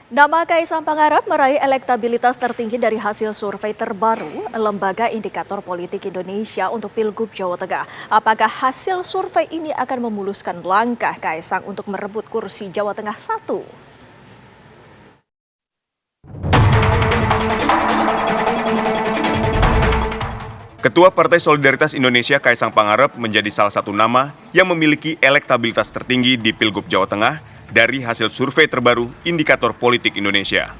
Nama Kaisang Pangarep meraih elektabilitas tertinggi dari hasil survei terbaru Lembaga Indikator Politik Indonesia untuk Pilgub Jawa Tengah. Apakah hasil survei ini akan memuluskan langkah Kaisang untuk merebut kursi Jawa Tengah 1? Ketua Partai Solidaritas Indonesia Kaisang Pangarep menjadi salah satu nama yang memiliki elektabilitas tertinggi di Pilgub Jawa Tengah dari hasil survei terbaru Indikator Politik Indonesia.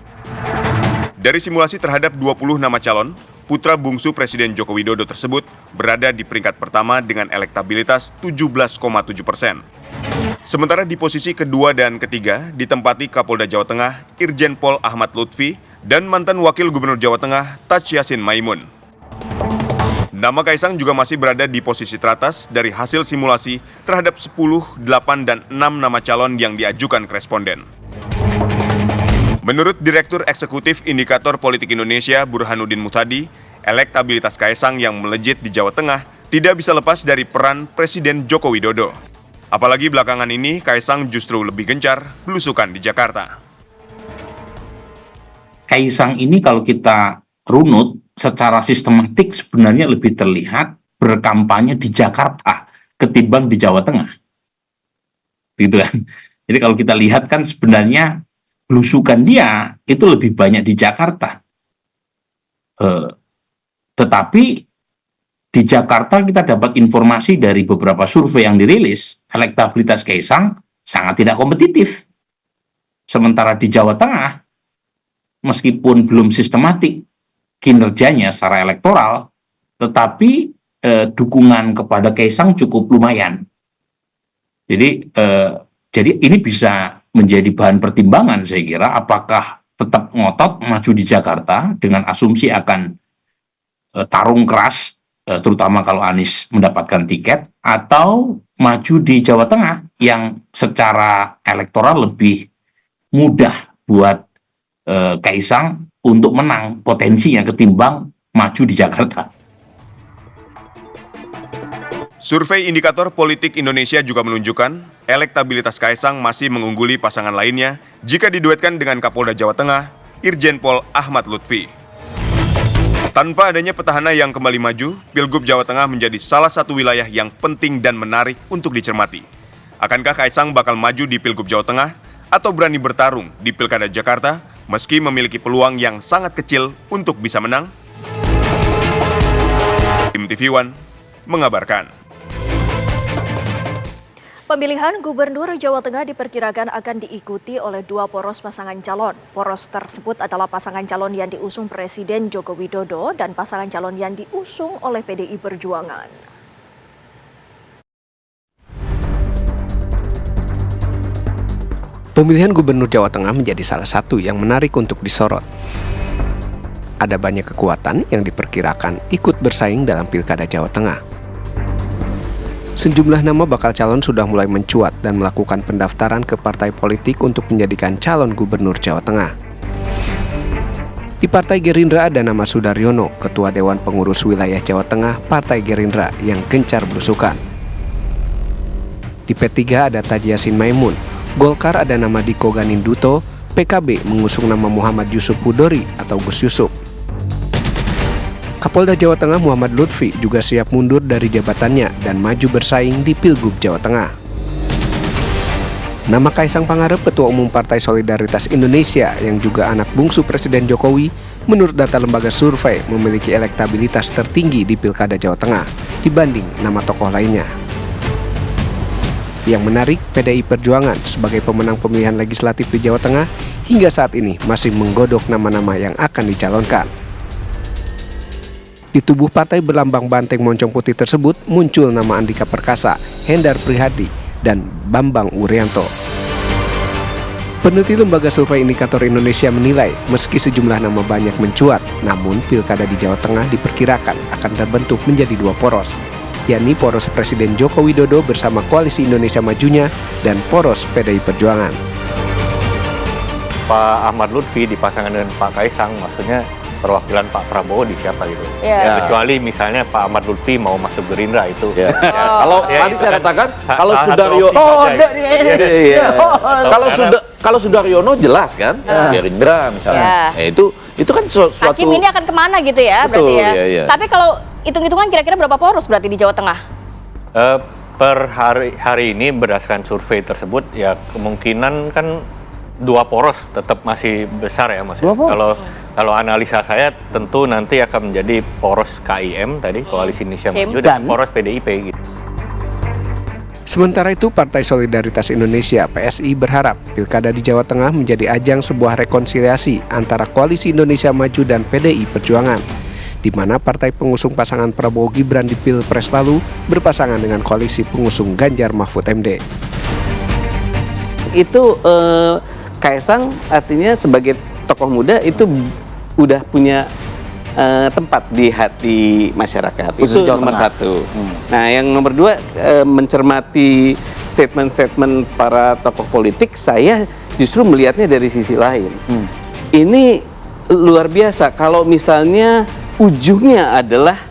Dari simulasi terhadap 20 nama calon, putra bungsu Presiden Joko Widodo tersebut berada di peringkat pertama dengan elektabilitas 17,7%. Sementara di posisi kedua dan ketiga ditempati Kapolda Jawa Tengah Irjen Pol Ahmad Lutfi dan mantan Wakil Gubernur Jawa Tengah Taj Yassin Maimun. Nama Kaisang juga masih berada di posisi teratas dari hasil simulasi terhadap 10, 8, dan 6 nama calon yang diajukan ke responden. Menurut Direktur Eksekutif Indikator Politik Indonesia Burhanuddin Muhtadi, elektabilitas Kaisang yang melejit di Jawa Tengah tidak bisa lepas dari peran Presiden Joko Widodo. Apalagi belakangan ini Kaisang justru lebih gencar belusukan di Jakarta. Kaisang ini kalau kita runut secara sistematik sebenarnya lebih terlihat berkampanye di Jakarta ketimbang di Jawa Tengah. Gitu kan. Jadi kalau kita lihat kan sebenarnya belusukan dia itu lebih banyak di Jakarta. Tetapi di Jakarta kita dapat informasi dari beberapa survei yang dirilis, elektabilitas Kaisang sangat tidak kompetitif. Sementara di Jawa Tengah, meskipun belum sistematik kinerjanya secara elektoral, tetapi dukungan kepada Kaisang cukup lumayan. Jadi ini bisa menjadi bahan pertimbangan saya kira, apakah tetap ngotot maju di Jakarta dengan asumsi akan tarung keras, terutama kalau Anies mendapatkan tiket, atau maju di Jawa Tengah yang secara elektoral lebih mudah buat Kaisang untuk menang potensinya ketimbang maju di Jakarta. Survei Indikator Politik Indonesia juga menunjukkan elektabilitas Kaisang masih mengungguli pasangan lainnya jika diduetkan dengan Kapolda Jawa Tengah, Irjen Pol Ahmad Lutfi. Tanpa adanya petahana yang kembali maju, Pilgub Jawa Tengah menjadi salah satu wilayah yang penting dan menarik untuk dicermati. Akankah Kaisang bakal maju di Pilgub Jawa Tengah atau berani bertarung di Pilkada Jakarta meski memiliki peluang yang sangat kecil untuk bisa menang? Tim TV One mengabarkan. Pemilihan Gubernur Jawa Tengah diperkirakan akan diikuti oleh 2 poros pasangan calon. Poros tersebut adalah pasangan calon yang diusung Presiden Joko Widodo dan pasangan calon yang diusung oleh PDI Perjuangan. Pemilihan Gubernur Jawa Tengah menjadi salah satu yang menarik untuk disorot. Ada banyak kekuatan yang diperkirakan ikut bersaing dalam Pilkada Jawa Tengah. Sejumlah nama bakal calon sudah mulai mencuat dan melakukan pendaftaran ke partai politik untuk menjadikan calon Gubernur Jawa Tengah. Di Partai Gerindra ada nama Sudaryono, Ketua Dewan Pengurus Wilayah Jawa Tengah Partai Gerindra yang gencar belusukan. Di P3 ada Taj Yassin Maimun. Golkar ada nama Diko Ganinduto, PKB mengusung nama Muhammad Yusuf Hudori atau Gus Yusuf. Kapolda Jawa Tengah Muhammad Lutfi juga siap mundur dari jabatannya dan maju bersaing di Pilgub Jawa Tengah. Nama Kaisang Pangarep, Ketua Umum Partai Solidaritas Indonesia yang juga anak bungsu Presiden Jokowi, menurut data lembaga survei memiliki elektabilitas tertinggi di Pilkada Jawa Tengah dibanding nama tokoh lainnya. Yang menarik, PDI Perjuangan sebagai pemenang pemilihan legislatif di Jawa Tengah hingga saat ini masih menggodok nama-nama yang akan dicalonkan. Di tubuh partai berlambang banteng moncong putih tersebut muncul nama Andika Perkasa, Hendar Prihadi, dan Bambang Urianto. Peneliti Lembaga Survei Indikator Indonesia menilai meski sejumlah nama banyak mencuat, namun Pilkada di Jawa Tengah diperkirakan akan terbentuk menjadi 2 poros, yakni poros Presiden Joko Widodo bersama Koalisi Indonesia Majunya dan poros PDI Perjuangan. Pak Ahmad Lutfi dipasangkan dengan Pak Kaisang, maksudnya perwakilan Pak Prabowo di siapa gitu. Ya. Kecuali misalnya Pak Ahmad Lutfi mau masuk Gerindra itu. Ya. Kalau tadi itu saya kan katakan salah kalau satu Sudaryono, opsi saja. iya. Kalau Sudaryono jelas kan, Gerindra misalnya. Itu kan suatu. Hakim ini akan kemana gitu ya, Betul, berarti ya. iya. Tapi kalau hitung-hitungan kira-kira berapa poros berarti di Jawa Tengah? Per hari ini berdasarkan survei tersebut ya kemungkinan kan 2 poros tetap masih besar ya Mas. Kalau analisa saya tentu nanti akan menjadi poros KIM tadi, Koalisi Indonesia Maju, dan poros PDIP gitu. Sementara itu, Partai Solidaritas Indonesia (PSI) berharap Pilkada di Jawa Tengah menjadi ajang sebuah rekonsiliasi antara Koalisi Indonesia Maju dan PDI Perjuangan, di mana partai pengusung pasangan Prabowo Gibran di Pilpres lalu berpasangan dengan koalisi pengusung Ganjar Mahfud MD. Itu Kaisang artinya sebagai tokoh muda itu udah punya tempat di hati masyarakat. Itu nomor satu. Nah, yang nomor 2, mencermati statement-statement para tokoh politik, saya justru melihatnya dari sisi lain. Ini luar biasa kalau misalnya ujungnya adalah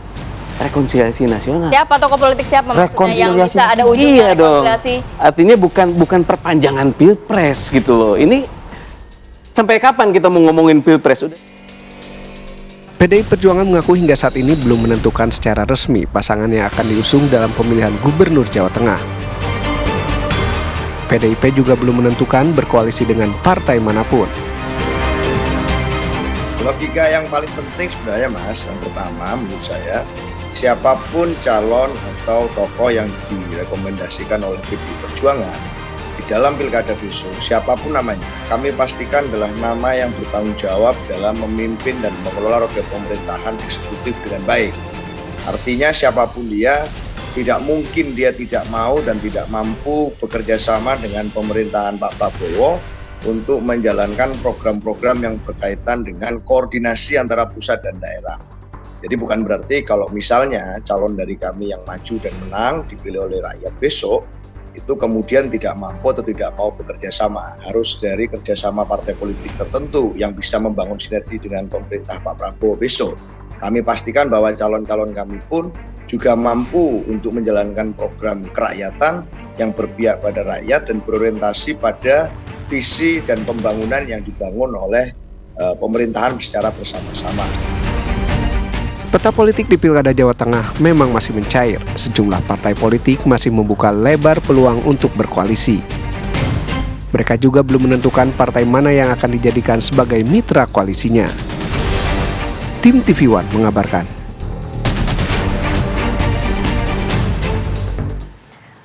rekonsiliasi nasional. Siapa tokoh politik siapa maksudnya yang bisa ada ujungnya rekonsiliasi? Artinya bukan perpanjangan Pilpres gitu loh. Ini sampai kapan kita mau ngomongin Pilpres? PDI Perjuangan mengaku hingga saat ini belum menentukan secara resmi pasangan yang akan diusung dalam pemilihan Gubernur Jawa Tengah. PDIP juga belum menentukan berkoalisi dengan partai manapun. Logika yang paling penting sebenarnya Mas, yang pertama menurut saya, siapapun calon atau tokoh yang direkomendasikan oleh PDI Perjuangan di dalam pilkada besok, siapapun namanya, kami pastikan adalah nama yang bertanggung jawab dalam memimpin dan mengelola roda pemerintahan eksekutif dengan baik. Artinya siapapun dia, tidak mungkin dia tidak mau dan tidak mampu bekerja sama dengan pemerintahan Pak Prabowo untuk menjalankan program-program yang berkaitan dengan koordinasi antara pusat dan daerah. Jadi bukan berarti kalau misalnya calon dari kami yang maju dan menang dipilih oleh rakyat besok, itu kemudian tidak mampu atau tidak mau bekerja sama. Harus dari kerjasama partai politik tertentu yang bisa membangun sinergi dengan pemerintah Pak Prabowo besok. Kami pastikan bahwa calon-calon kami pun juga mampu untuk menjalankan program kerakyatan yang berpihak pada rakyat dan berorientasi pada visi dan pembangunan yang dibangun oleh pemerintahan secara bersama-sama. Peta politik di Pilkada Jawa Tengah memang masih mencair. Sejumlah partai politik masih membuka lebar peluang untuk berkoalisi. Mereka juga belum menentukan partai mana yang akan dijadikan sebagai mitra koalisinya. Tim TV One mengabarkan.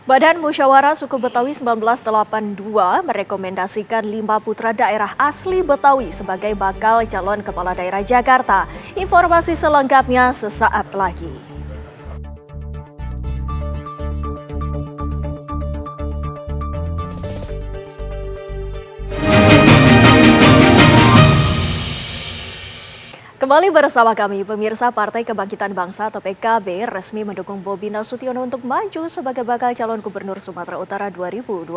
Badan Musyawarah Suku Betawi 1982 merekomendasikan 5 putra daerah asli Betawi sebagai bakal calon kepala daerah Jakarta. Informasi selengkapnya sesaat lagi. Kembali bersama kami, pemirsa. Partai Kebangkitan Bangsa atau PKB resmi mendukung Bobi Nasution untuk maju sebagai bakal calon gubernur Sumatera Utara 2024.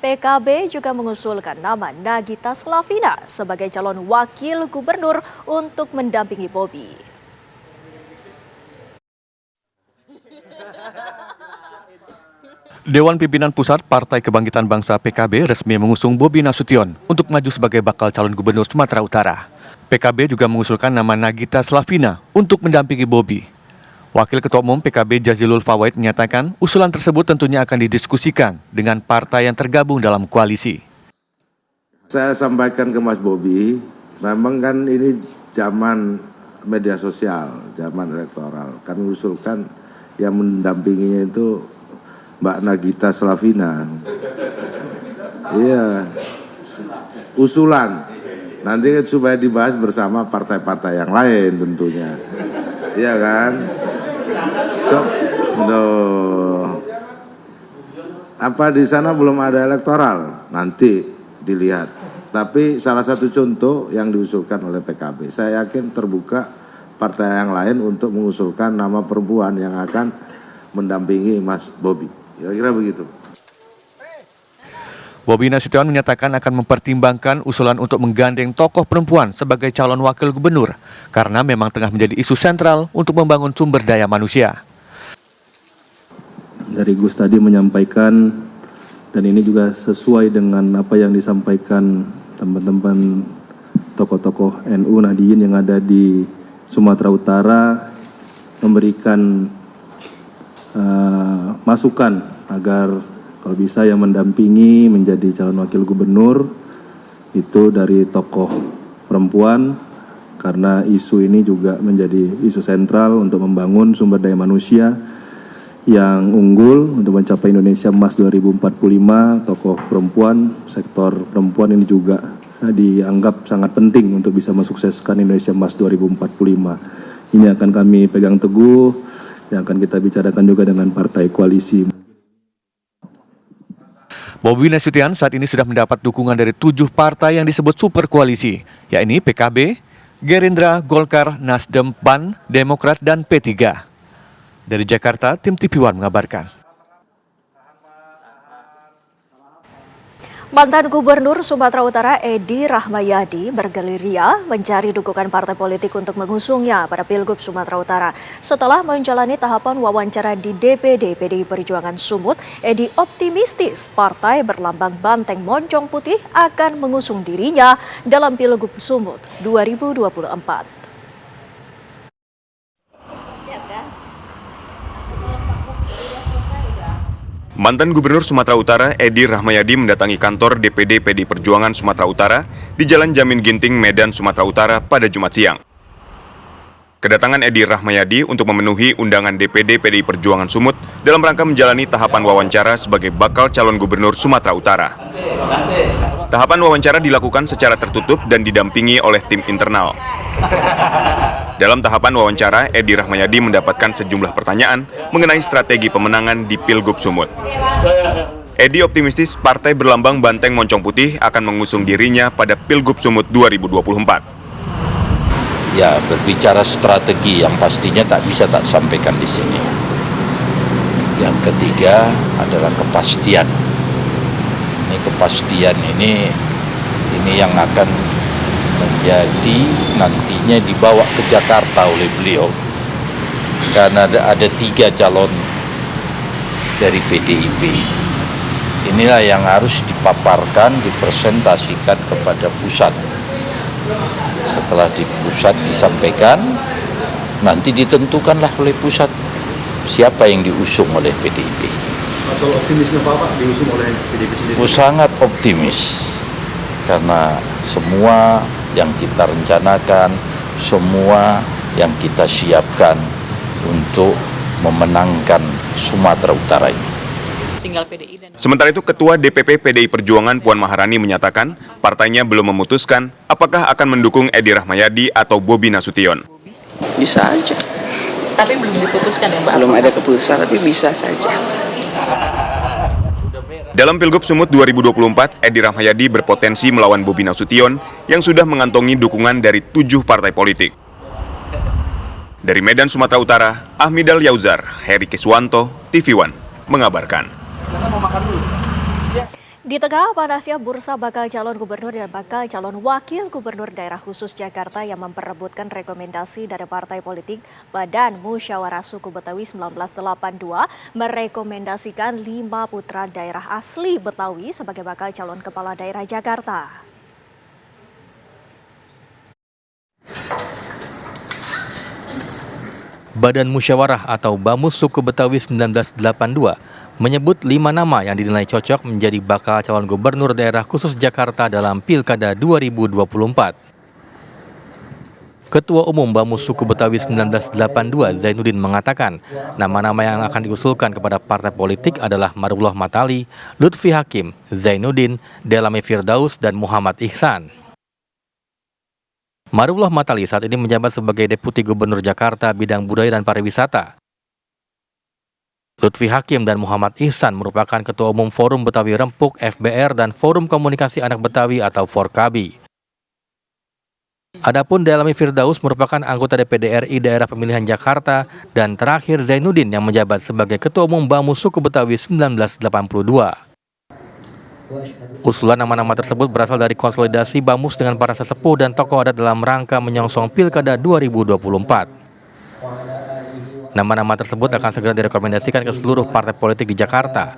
PKB juga mengusulkan nama Nagita Slavina sebagai calon wakil gubernur untuk mendampingi Bobi. Dewan Pimpinan Pusat Partai Kebangkitan Bangsa PKB resmi mengusung Bobi Nasution untuk maju sebagai bakal calon gubernur Sumatera Utara. PKB juga mengusulkan nama Nagita Slavina untuk mendampingi Bobi. Wakil Ketua Umum PKB Jazilul Fawait menyatakan usulan tersebut tentunya akan didiskusikan dengan partai yang tergabung dalam koalisi. Saya sampaikan ke Mas Bobi, memang kan ini zaman media sosial, zaman elektoral. Kami usulkan yang mendampinginya itu Mbak Nagita Slavina. Iya, usulan. Nanti supaya dibahas bersama partai-partai yang lain tentunya. Iya kan? Apa di sana belum ada elektoral? Nanti dilihat. Tapi salah satu contoh yang diusulkan oleh PKB, saya yakin terbuka partai yang lain untuk mengusulkan nama perempuan yang akan mendampingi Mas Bobi. Kira-kira begitu. Bobi Nasution menyatakan akan mempertimbangkan usulan untuk menggandeng tokoh perempuan sebagai calon wakil gubernur karena memang tengah menjadi isu sentral untuk membangun sumber daya manusia. Dari Gus tadi menyampaikan, dan ini juga sesuai dengan apa yang disampaikan teman-teman tokoh-tokoh NU Nahdliyin yang ada di Sumatera Utara, memberikan masukan agar kalau bisa yang mendampingi menjadi calon wakil gubernur itu dari tokoh perempuan, karena isu ini juga menjadi isu sentral untuk membangun sumber daya manusia yang unggul untuk mencapai Indonesia Emas 2045. Tokoh perempuan, sektor perempuan ini juga dianggap sangat penting untuk bisa mensukseskan Indonesia Emas 2045. Ini akan kami pegang teguh, yang akan kita bicarakan juga dengan partai koalisi. Bobi Nasution saat ini sudah mendapat dukungan dari 7 partai yang disebut super koalisi, yakni PKB, Gerindra, Golkar, Nasdem, PAN, Demokrat, dan P3. Dari Jakarta, tim TV One mengabarkan. Mantan Gubernur Sumatera Utara Edi Rahmayadi bergerilya mencari dukungan partai politik untuk mengusungnya pada Pilgub Sumatera Utara. Setelah menjalani tahapan wawancara di DPD PDI Perjuangan Sumut, Edi optimistis partai berlambang banteng moncong putih akan mengusung dirinya dalam Pilgub Sumut 2024. Mantan Gubernur Sumatera Utara Edi Rahmayadi mendatangi kantor DPD PDI Perjuangan Sumatera Utara di Jalan Jamin Ginting, Medan, Sumatera Utara pada Jumat siang. Kedatangan Edi Rahmayadi untuk memenuhi undangan DPD PDI Perjuangan Sumut dalam rangka menjalani tahapan wawancara sebagai bakal calon gubernur Sumatera Utara. Tahapan wawancara dilakukan secara tertutup dan didampingi oleh tim internal. Dalam tahapan wawancara, Edi Rahmayadi mendapatkan sejumlah pertanyaan mengenai strategi pemenangan di Pilgub Sumut. Edi optimistis partai berlambang banteng moncong putih akan mengusung dirinya pada Pilgub Sumut 2024. Ya, berbicara strategi yang pastinya tak bisa tak sampaikan di sini. Yang ketiga adalah kepastian. Kepastian ini yang akan menjadi nantinya dibawa ke Jakarta oleh beliau, karena ada 3 calon dari PDIP. Inilah yang harus dipaparkan, dipresentasikan kepada pusat. Setelah di pusat disampaikan, nanti ditentukanlah oleh pusat siapa yang diusung oleh PDIP. Soal optimisme Pak diusung oleh PDIP sendiri? Sangat optimis, karena semua yang kita rencanakan, semua yang kita siapkan untuk memenangkan Sumatera Utara ini. Sementara itu, Ketua DPP PDI Perjuangan Puan Maharani menyatakan partainya belum memutuskan apakah akan mendukung Edi Rahmayadi atau Bobi Nasution. Bisa aja. Tapi belum diputuskan ya Mbak? Belum ada keputusan, tapi bisa saja. Dalam Pilgub Sumut 2024, Edi Rahmayadi berpotensi melawan Bobi Nasution yang sudah mengantongi dukungan dari 7 partai politik. Dari Medan, Sumatera Utara, Ahmidal Yauzar, Heri Kiswanto, TV One mengabarkan. Di tengah panasnya bursa bakal calon gubernur dan bakal calon wakil gubernur daerah khusus Jakarta yang memperebutkan rekomendasi dari partai politik, Badan Musyawarah Suku Betawi 1982 merekomendasikan 5 putra daerah asli Betawi sebagai bakal calon kepala daerah Jakarta. Badan Musyawarah atau BAMUS Suku Betawi 1982 menyebut 5 nama yang dinilai cocok menjadi bakal calon gubernur daerah khusus Jakarta dalam Pilkada 2024. Ketua Umum BAMUS Suku Betawi 1982 Zainuddin mengatakan, nama-nama yang akan diusulkan kepada partai politik adalah Marullah Matali, Lutfi Hakim, Zainuddin, Delame Firdaus, dan Muhammad Ihsan. Marullah Matali saat ini menjabat sebagai Deputi Gubernur Jakarta bidang budaya dan pariwisata. Lutfi Hakim dan Muhammad Ihsan merupakan Ketua Umum Forum Betawi Rempuk FBR dan Forum Komunikasi Anak Betawi atau Forkabi. Adapun Delame Firdaus merupakan anggota DPD RI Daerah Pemilihan Jakarta dan terakhir Zainuddin yang menjabat sebagai Ketua Umum BAMUS Suku Betawi 1982. Usulan nama-nama tersebut berasal dari konsolidasi Bamus dengan para sesepuh dan tokoh adat dalam rangka menyongsong Pilkada 2024. Nama-nama tersebut akan segera direkomendasikan ke seluruh partai politik di Jakarta.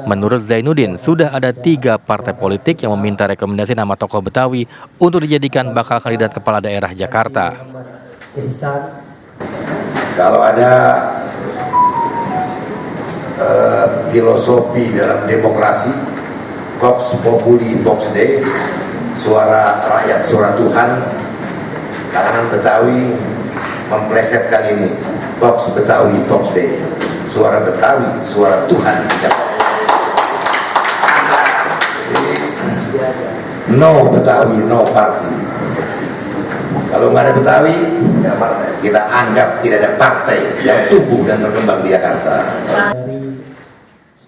Menurut Zainuddin, sudah ada 3 partai politik yang meminta rekomendasi nama tokoh Betawi untuk dijadikan bakal kandidat kepala daerah Jakarta. Kalau ada filosofi dalam demokrasi, Vox Populi Vox Dei, suara rakyat suara Tuhan, kalangan Betawi memplesetkan ini, Vox Betawi Vox Dei, suara Betawi suara Tuhan. Jadi, no Betawi no party. Kalau nggak ada Betawi, kita anggap tidak ada partai yang tumbuh dan berkembang di Jakarta.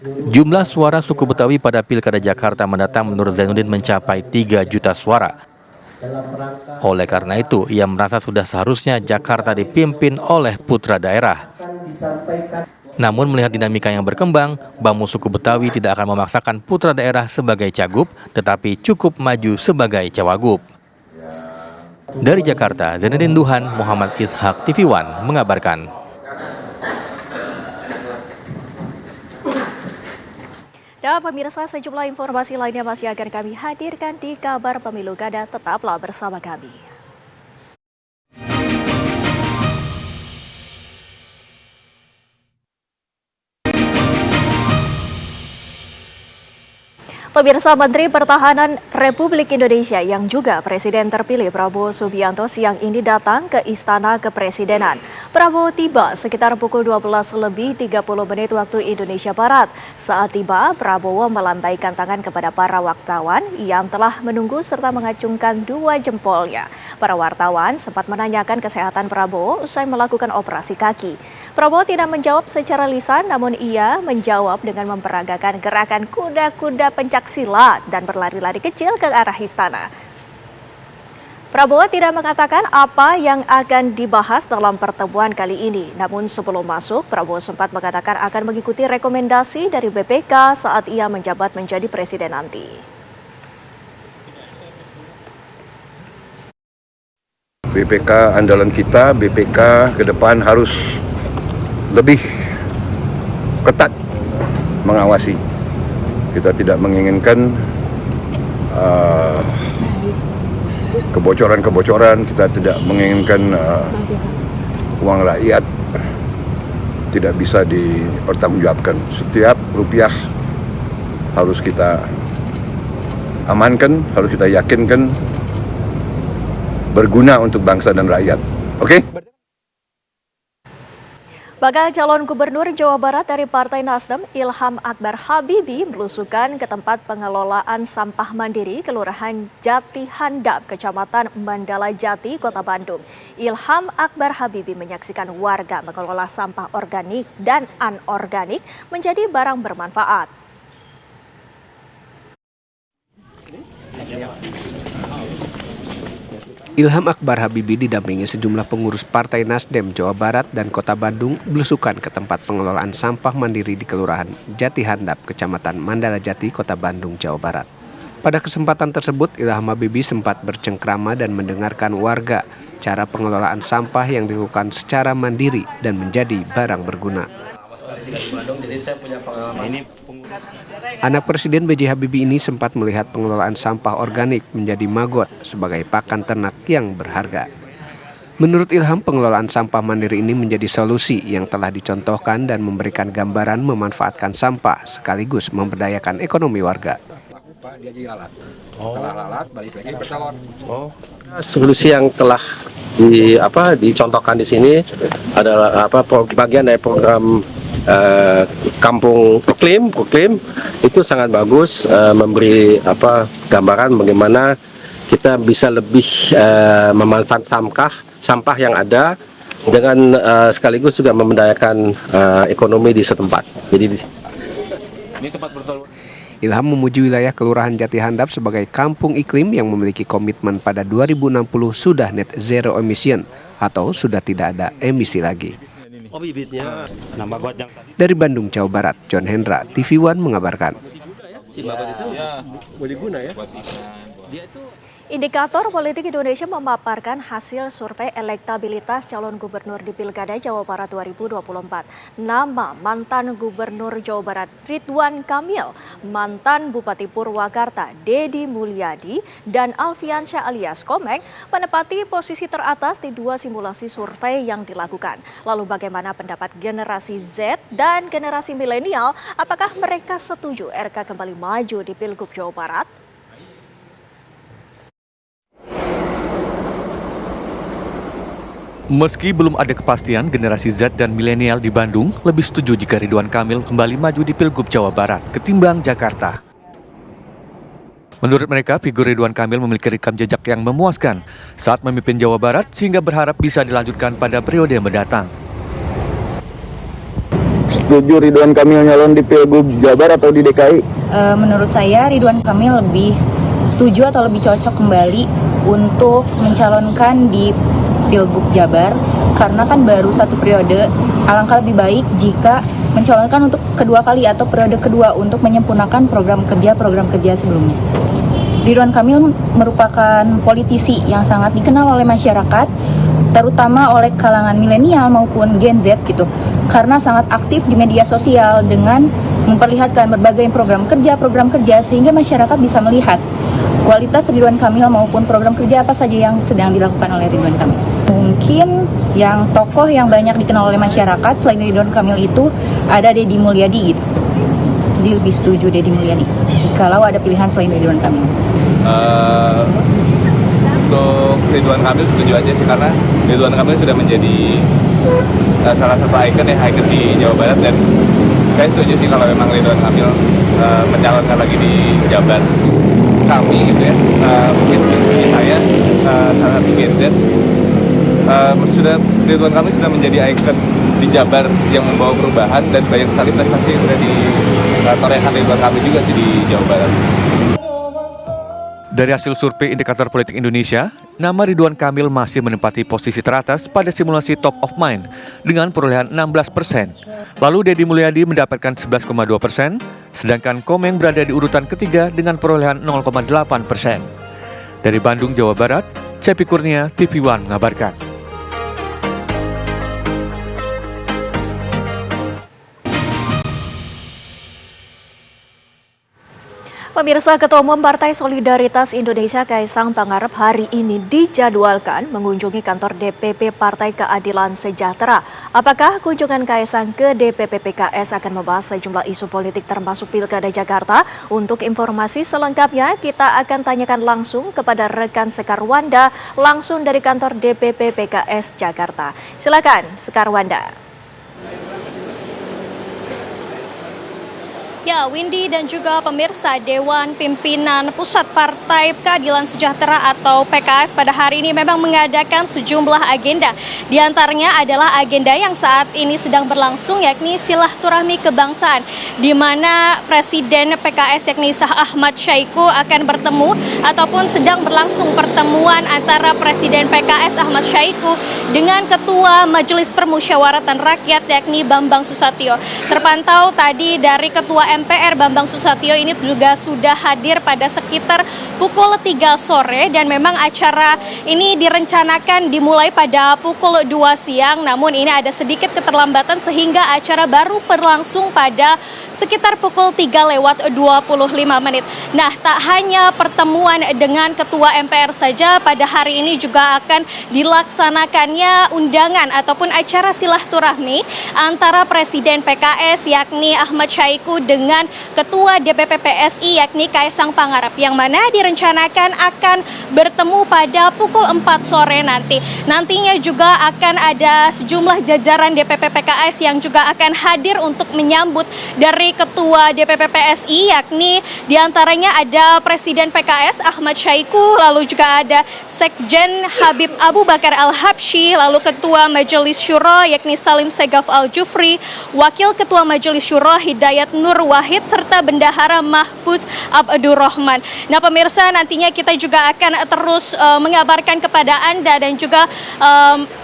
Jumlah suara suku Betawi pada Pilkada Jakarta mendatang menurut Zainuddin mencapai 3 juta suara. Oleh karena itu, ia merasa sudah seharusnya Jakarta dipimpin oleh putra daerah. Namun melihat dinamika yang berkembang, Bamus suku Betawi tidak akan memaksakan putra daerah sebagai cagup, tetapi cukup maju sebagai cawagup. Dari Jakarta, Zainuddin Duhan, Muhammad Ishak, TV One mengabarkan. Dan pemirsa, sejumlah informasi lainnya masih akan kami hadirkan di Kabar Pemilu Kada. Tetaplah bersama kami. Pemirsa, Menteri Pertahanan Republik Indonesia yang juga Presiden terpilih Prabowo Subianto siang ini datang ke Istana Kepresidenan. Prabowo tiba sekitar pukul 12:30 waktu Indonesia Barat. Saat tiba, Prabowo melambaikan tangan kepada para wartawan yang telah menunggu serta mengacungkan 2 jempolnya. Para wartawan sempat menanyakan kesehatan Prabowo usai melakukan operasi kaki. Prabowo tidak menjawab secara lisan, namun ia menjawab dengan memperagakan gerakan kuda-kuda pencak silat dan berlari-lari kecil ke arah istana. Prabowo tidak mengatakan apa yang akan dibahas dalam pertemuan kali ini. Namun sebelum masuk, Prabowo sempat mengatakan akan mengikuti rekomendasi dari BPK saat ia menjabat menjadi presiden nanti. BPK andalan kita, BPK ke depan harus lebih ketat mengawasi. Kita tidak menginginkan kebocoran-kebocoran, kita tidak menginginkan uang rakyat tidak bisa dipertanggungjawabkan. Setiap rupiah harus kita amankan, harus kita yakinkan berguna untuk bangsa dan rakyat. Oke? Bakal calon gubernur Jawa Barat dari Partai Nasdem, Ilham Akbar Habibie, belusukan ke tempat pengelolaan sampah mandiri Kelurahan Jati Handap, Kecamatan Mandala Jati, Kota Bandung. Ilham Akbar Habibie menyaksikan warga mengelola sampah organik dan anorganik menjadi barang bermanfaat. Ilham Akbar Habibie didampingi sejumlah pengurus Partai Nasdem Jawa Barat dan Kota Bandung belusukan ke tempat pengelolaan sampah mandiri di Kelurahan Jati Handap, Kecamatan Mandala Jati, Kota Bandung, Jawa Barat. Pada kesempatan tersebut, Ilham Habibie sempat bercengkrama dan mendengarkan warga cara pengelolaan sampah yang dilakukan secara mandiri dan menjadi barang berguna. Anak Presiden B.J. Habibie ini sempat melihat pengelolaan sampah organik menjadi magot sebagai pakan ternak yang berharga. Menurut Ilham, pengelolaan sampah mandiri ini menjadi solusi yang telah dicontohkan dan memberikan gambaran memanfaatkan sampah sekaligus memberdayakan ekonomi warga. Solusi yang telah dicontohkan di sini adalah bagian dari program Kampung Iklim itu sangat bagus, memberi gambaran bagaimana kita bisa lebih memanfaatkan sampah yang ada dengan sekaligus juga memberdayakan ekonomi di setempat. Jadi di sini. Ini tempat bertelur. Ilham memuji wilayah Kelurahan Jati Handap sebagai kampung iklim yang memiliki komitmen pada 2060 sudah net zero emission atau sudah tidak ada emisi lagi. Dari Bandung, Jawa Barat, John Hendra, TV One mengabarkan. Si babat itu boleh guna ya? Dia itu Indikator Politik Indonesia memaparkan hasil survei elektabilitas calon gubernur di Pilkada Jawa Barat 2024. Nama mantan Gubernur Jawa Barat Ridwan Kamil, mantan Bupati Purwakarta Deddy Mulyadi, dan Alfiansyah alias Komeng menempati posisi teratas di dua simulasi survei yang dilakukan. Lalu bagaimana pendapat generasi Z dan generasi milenial? Apakah mereka setuju RK kembali maju di Pilgub Jawa Barat? Meski belum ada kepastian, generasi Z dan milenial di Bandung lebih setuju jika Ridwan Kamil kembali maju di Pilgub Jawa Barat ketimbang Jakarta. Menurut mereka, figur Ridwan Kamil memiliki rekam jejak yang memuaskan saat memimpin Jawa Barat sehingga berharap bisa dilanjutkan pada periode mendatang. Setuju Ridwan Kamil nyalon di Pilgub Jabar atau di DKI? Menurut saya Ridwan Kamil lebih setuju atau lebih cocok kembali untuk mencalonkan di Pilgub Jabar karena kan baru satu periode. Alangkah lebih baik jika mencalonkan untuk kedua kali atau periode kedua untuk menyempurnakan program kerja sebelumnya. Ridwan Kamil merupakan politisi yang sangat dikenal oleh masyarakat, terutama oleh kalangan milenial maupun Gen Z gitu, karena sangat aktif di media sosial dengan memperlihatkan berbagai program kerja sehingga masyarakat bisa melihat kualitas Ridwan Kamil maupun program kerja apa saja yang sedang dilakukan oleh Ridwan Kamil. Mungkin yang tokoh yang banyak dikenal oleh masyarakat selain Ridwan Kamil itu ada Deddy Mulyadi gitu. Jadi lebih setuju Deddy Mulyadi jikalau ada pilihan selain Ridwan Kamil. Untuk Ridwan Kamil setuju aja sih karena Ridwan Kamil sudah menjadi salah satu ikon di Jawa Barat dan saya setuju sih kalau memang Ridwan Kamil mencalonkan lagi di Jabar. Kami gitu ya, mungkin saya salah satu Gen Z, Ridwan Kamil sudah menjadi ikon di Jabar yang membawa perubahan dan banyak sekali prestasi yang sudah ditorehkan Ridwan Kamil juga sih di Jawa Barat. Dari hasil survei Indikator Politik Indonesia, nama Ridwan Kamil masih menempati posisi teratas pada simulasi top of mind dengan perolehan 16%. Lalu Deddy Mulyadi mendapatkan 11,2%, sedangkan Komeng berada di urutan ketiga dengan perolehan 0,8%. Dari Bandung, Jawa Barat, Cepi Kurnia, TV One mengabarkan. Pemirsa, Ketua Umum Partai Solidaritas Indonesia Kaisang Pangarep hari ini dijadwalkan mengunjungi kantor DPP Partai Keadilan Sejahtera. Apakah kunjungan Kaisang ke DPP PKS akan membahas sejumlah isu politik termasuk Pilkada Jakarta? Untuk informasi selengkapnya kita akan tanyakan langsung kepada rekan Sekarwanda langsung dari kantor DPP PKS Jakarta. Silakan Sekarwanda. Ya, Windy dan juga pemirsa, Dewan Pimpinan Pusat Partai Keadilan Sejahtera atau PKS pada hari ini memang mengadakan sejumlah agenda. Di antaranya adalah agenda yang saat ini sedang berlangsung yakni silaturahmi kebangsaan, di mana Presiden PKS yakni Sah Ahmad Syaiqo akan bertemu ataupun sedang berlangsung pertemuan antara Presiden PKS Ahmad Syaiqo dengan Ketua Majelis Permusyawaratan Rakyat yakni Bambang Susatyo. Terpantau tadi dari Ketua MPR Bambang Susatyo ini juga sudah hadir pada sekitar pukul 3 sore dan memang acara ini direncanakan dimulai pada pukul 2 siang, namun ini ada sedikit keterlambatan sehingga acara baru berlangsung pada sekitar pukul 3:25. Nah, tak hanya pertemuan dengan Ketua MPR saja, pada hari ini juga akan dilaksanakannya undangan ataupun acara silaturahmi antara Presiden PKS yakni Ahmad Syaiqo dengan Ketua DPP PSI yakni Kaisang Pangarep, yang mana direncanakan akan bertemu pada pukul 4 sore nanti. Nantinya juga akan ada sejumlah jajaran DPP PKS yang juga akan hadir untuk menyambut dari Ketua DPP PSI, yakni diantaranya ada Presiden PKS Ahmad Syaiqo, lalu juga ada Sekjen Habib Abu Bakar Al-Habsyi, lalu Ketua Majelis Syuro yakni Salim Segaf Al-Jufri, Wakil Ketua Majelis Syuro Hidayat Nur Wahid serta Bendahara Mahfuz Abdurrahman. Nah pemirsa, nantinya kita juga akan terus mengabarkan kepada Anda dan juga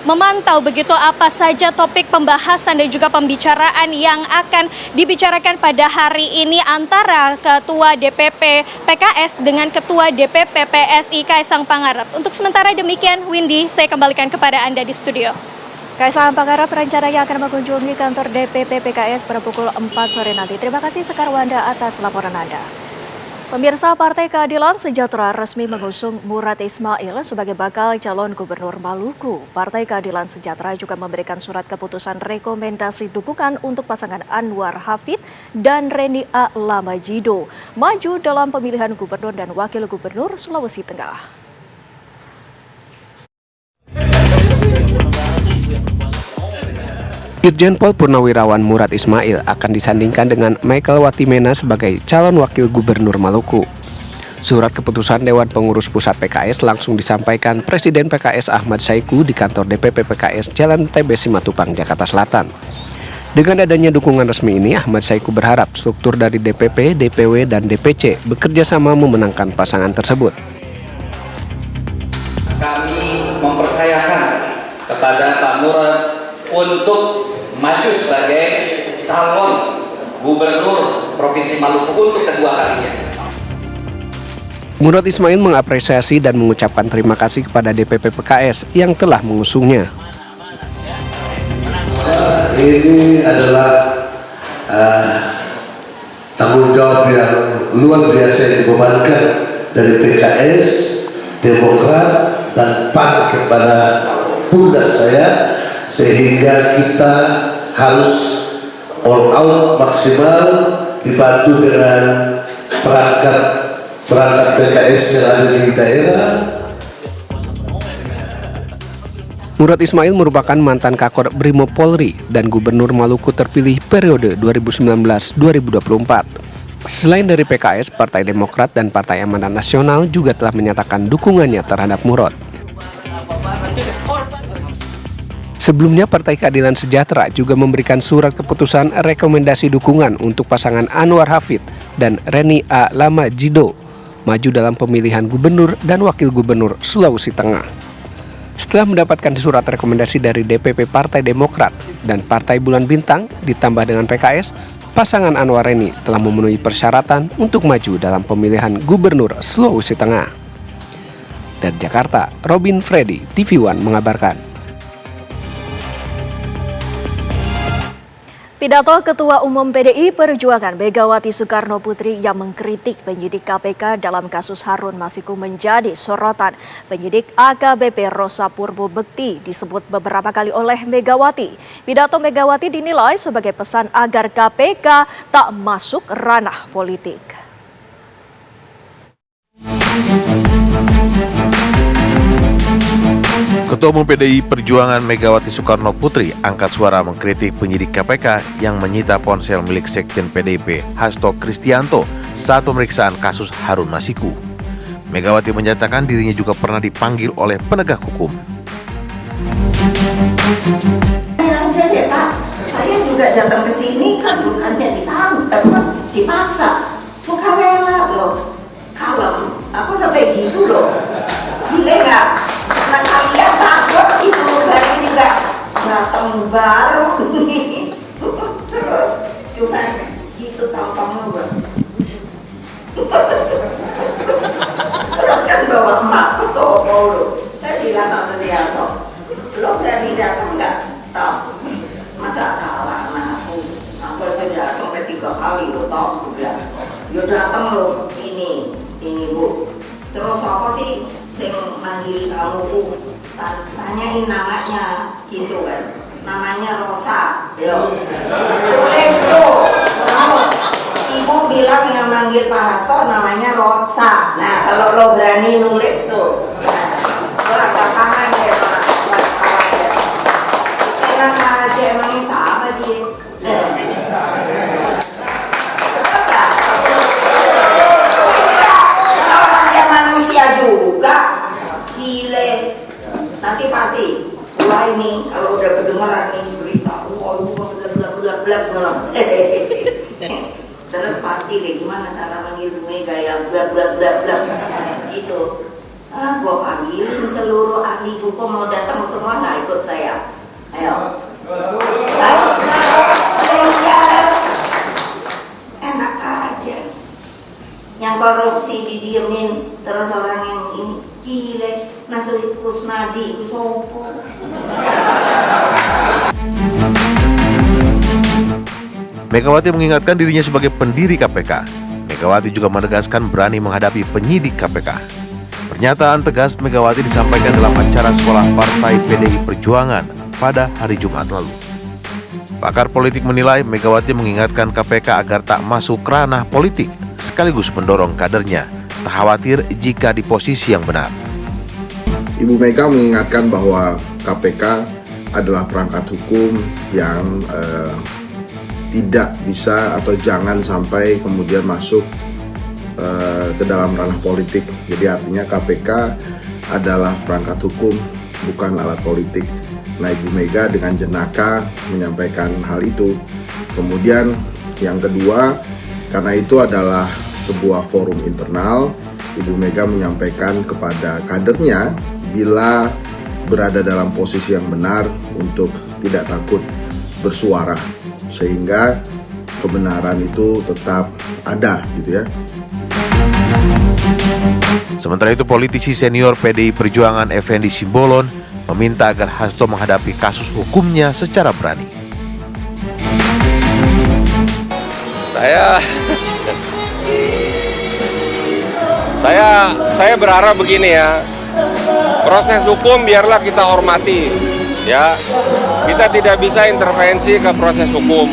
memantau begitu apa saja topik pembahasan dan juga pembicaraan yang akan dibicarakan pada hari ini antara Ketua DPP PKS dengan Ketua DPP PSI Kaisang Pangarep. Untuk sementara demikian, Windy, saya kembalikan kepada Anda di studio. Kaisang Pangarep rencananya akan mengunjungi kantor DPP PKS pada pukul 4 sore nanti. Terima kasih Sekar Wanda atas laporan Anda. Pemirsa, Partai Keadilan Sejahtera resmi mengusung Murad Ismail sebagai bakal calon gubernur Maluku. Partai Keadilan Sejahtera juga memberikan surat keputusan rekomendasi dukungan untuk pasangan Anwar Hafid dan Reni A. Lamajido maju dalam pemilihan gubernur dan wakil gubernur Sulawesi Tengah. Irjen Pol Purnawirawan Murad Ismail akan disandingkan dengan Michael Watimena sebagai calon wakil gubernur Maluku. Surat keputusan Dewan Pengurus Pusat PKS langsung disampaikan Presiden PKS Ahmad Saiku di kantor DPP PKS Jalan TB Simatupang, Jakarta Selatan. Dengan adanya dukungan resmi ini, Ahmad Saiku berharap struktur dari DPP, DPW, dan DPC bekerja sama memenangkan pasangan tersebut. Kami mempercayakan kepada Pak Murad untuk maju sebagai calon gubernur Provinsi Maluku untuk kedua kalinya. Murad Ismail mengapresiasi dan mengucapkan terima kasih kepada DPP PKS yang telah mengusungnya. Ini adalah tanggung jawab yang luar biasa yang dibebankan dari PKS, Demokrat, dan PAN kepada pundak saya, sehingga kita harus all out maksimal dibantu dengan perangkat PKS yang ada di daerah. Murad Ismail merupakan mantan Kakor Brimob Polri dan Gubernur Maluku terpilih periode 2019-2024. Selain dari PKS, Partai Demokrat dan Partai Amanat Nasional juga telah menyatakan dukungannya terhadap Murad. Sebelumnya, Partai Keadilan Sejahtera juga memberikan surat keputusan rekomendasi dukungan untuk pasangan Anwar Hafid dan Reni A. Lamajido maju dalam pemilihan gubernur dan wakil gubernur Sulawesi Tengah. Setelah mendapatkan surat rekomendasi dari DPP Partai Demokrat dan Partai Bulan Bintang ditambah dengan PKS, pasangan Anwar Reni telah memenuhi persyaratan untuk maju dalam pemilihan gubernur Sulawesi Tengah. Dari Jakarta, Robin Freddy, TV One mengabarkan. Pidato Ketua Umum PDI Perjuangan Megawati Soekarno Putri yang mengkritik penyidik KPK dalam kasus Harun Masiku menjadi sorotan. Penyidik AKBP Rosa Purbo Bekti disebut beberapa kali oleh Megawati. Pidato Megawati dinilai sebagai pesan agar KPK tak masuk ranah politik. Ketua Umum PDI Perjuangan Megawati Soekarno Putri angkat suara mengkritik penyidik KPK yang menyita ponsel milik Sekjen PDIP Hasto Kristianto saat pemeriksaan kasus Harun Masiku. Megawati menyatakan dirinya juga pernah dipanggil oleh penegak hukum. Jadi Pak, saya juga datang ke sini kan bukannya dipaksa, sukarela loh, kalem. Aku sampai gitu loh, gile nggak? Nah kalian takut itu dari juga datang baru nih, terus cuman gitu tampang lu. Terus kan bawa emak ke toko lu. Saya bilang sama dia toh, lo berani datang nggak? Tahu masa kalah aku aja datang 3 kali lo tahu juga. Yo datang lo ini Bu. Terus apa sih? Sing manggil kamu tanyain namanya gitu kan, namanya Rosa, yo tulis lo, ibu bilang yang manggil Pak Hasto namanya Rosa. Nah kalau lo berani nulis tuh, lo angkat tangan ya Pak, enak aja emangnya siapa dia? Juga gile, nanti pasti wah ini kalau udah kedengeran nih berita belag terus seluruh ahli hukum mau datang semua nggak ikut saya? Ayo. Enak aja. Yang korupsi didiemin, terus orang yang ini gile, Nasri Kusnadi, Kusopo. Megawati mengingatkan dirinya sebagai pendiri KPK. Megawati juga menegaskan berani menghadapi penyidik KPK. Pernyataan tegas Megawati disampaikan dalam acara sekolah Partai PDI Perjuangan pada hari Jumat lalu. Pakar politik menilai Megawati mengingatkan KPK agar tak masuk ranah politik, sekaligus mendorong kadernya tak khawatir jika di posisi yang benar. Ibu Mega mengingatkan bahwa KPK adalah perangkat hukum yang tidak bisa atau jangan sampai kemudian masuk ke dalam ranah politik. Jadi artinya KPK adalah perangkat hukum, bukan alat politik. Nah, Ibu Mega dengan jenaka menyampaikan hal itu. Kemudian yang kedua, karena itu adalah sebuah forum internal, Ibu Mega menyampaikan kepada kadernya bila berada dalam posisi yang benar untuk tidak takut bersuara, sehingga kebenaran itu tetap ada gitu ya. Sementara itu politisi senior PDI Perjuangan Effendi Simbolon meminta agar Hasto menghadapi kasus hukumnya secara berani. Saya berharap begini ya. Proses hukum biarlah kita hormati, ya. Kita tidak bisa intervensi ke proses hukum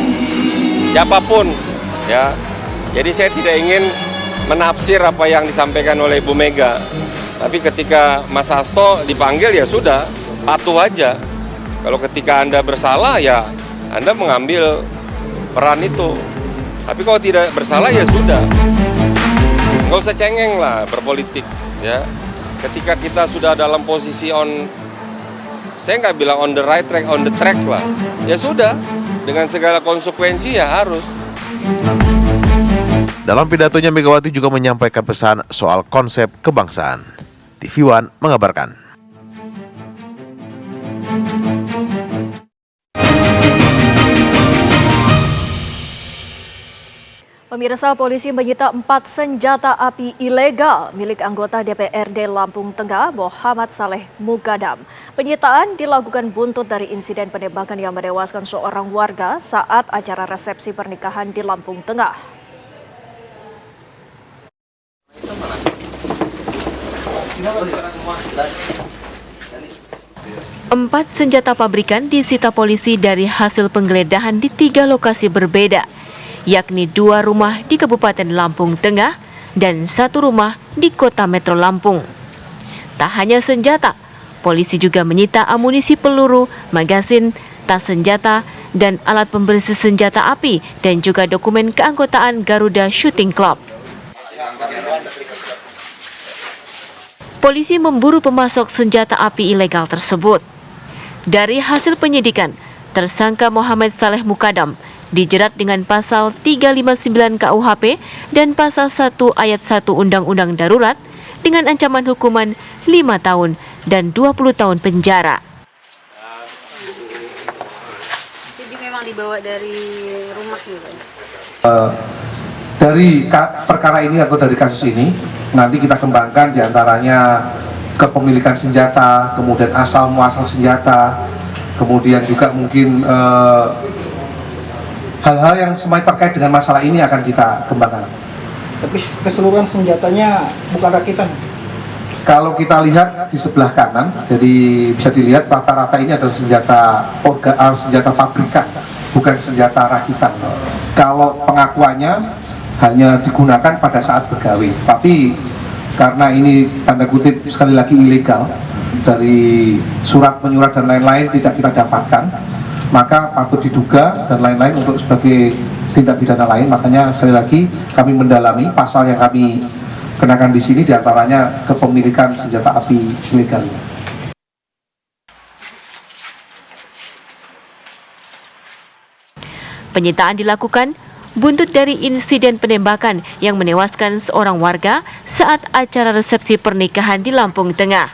siapapun, ya. Jadi saya tidak ingin menafsir apa yang disampaikan oleh Ibu Mega. Tapi ketika Mas Hasto dipanggil ya sudah, patuh aja. Kalau ketika Anda bersalah ya Anda mengambil peran itu. Tapi kalau tidak bersalah ya sudah. Nggak usah cengeng lah berpolitik, ya. Ketika kita sudah dalam posisi saya nggak bilang on the right track, on the track lah. Ya sudah, dengan segala konsekuensi ya harus. Dalam pidatonya Megawati juga menyampaikan pesan soal konsep kebangsaan. TV One mengabarkan. Pemirsa, polisi menyita 4 senjata api ilegal milik anggota DPRD Lampung Tengah, Muhammad Saleh Mukadam. Penyitaan dilakukan buntut dari insiden penembakan yang menewaskan seorang warga saat acara resepsi pernikahan di Lampung Tengah. Empat senjata pabrikan disita polisi dari hasil penggeledahan di 3 lokasi berbeda, yakni 2 rumah di Kabupaten Lampung Tengah dan 1 rumah di Kota Metro Lampung. Tak hanya senjata, polisi juga menyita amunisi peluru, magasin, tas senjata, dan alat pembersih senjata api dan juga dokumen keanggotaan Garuda Shooting Club. Polisi memburu pemasok senjata api ilegal tersebut. Dari hasil penyidikan, tersangka Muhammad Saleh Mukadam dijerat dengan pasal 359 KUHP dan pasal 1 ayat 1 Undang-Undang Darurat dengan ancaman hukuman 5 tahun dan 20 tahun penjara. Jadi memang dibawa dari rumah gitu. Dari perkara ini atau dari kasus ini nanti kita kembangkan diantaranya kepemilikan senjata, kemudian asal muasal senjata, kemudian juga mungkin hal-hal yang semuanya terkait dengan masalah ini akan kita kembangkan. Tapi keseluruhan senjatanya bukan rakitan? Kalau kita lihat di sebelah kanan, jadi bisa dilihat rata-rata ini adalah senjata pabrikan, bukan senjata rakitan. Kalau pengakuannya hanya digunakan pada saat begawe, tapi karena ini tanda kutip sekali lagi ilegal, dari surat menyurat dan lain-lain tidak kita dapatkan, maka patut diduga dan lain-lain untuk sebagai tindak pidana lain. Makanya sekali lagi kami mendalami pasal yang kami kenakan di sini, diantaranya kepemilikan senjata api ilegal. Penyitaan dilakukan buntut dari insiden penembakan yang menewaskan seorang warga saat acara resepsi pernikahan di Lampung Tengah.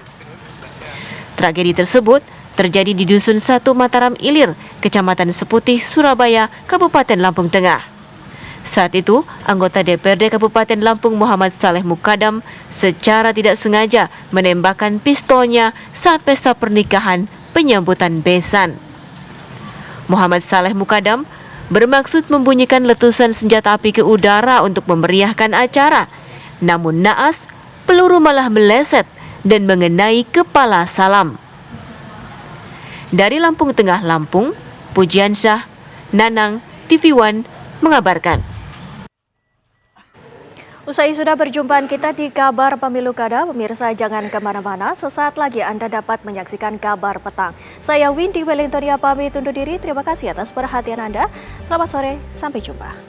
Tragedi tersebut terjadi di Dusun 1 Mataram Ilir, Kecamatan Seputih, Surabaya, Kabupaten Lampung Tengah. Saat itu, anggota DPRD Kabupaten Lampung Muhammad Saleh Mukadam secara tidak sengaja menembakkan pistolnya saat pesta pernikahan penyambutan besan. Muhammad Saleh Mukadam bermaksud membunyikan letusan senjata api ke udara untuk memeriahkan acara. Namun naas, peluru malah meleset dan mengenai kepala Salam. Dari Lampung Tengah, Lampung, Pujiansyah, Nanang, TV One mengabarkan. Usai sudah perjumpaan kita di Kabar Pemilu Kada, pemirsa jangan kemana-mana, sesaat lagi Anda dapat menyaksikan Kabar Petang. Saya Windy Wellingtonia pamit undur diri, terima kasih atas perhatian Anda. Selamat sore, sampai jumpa.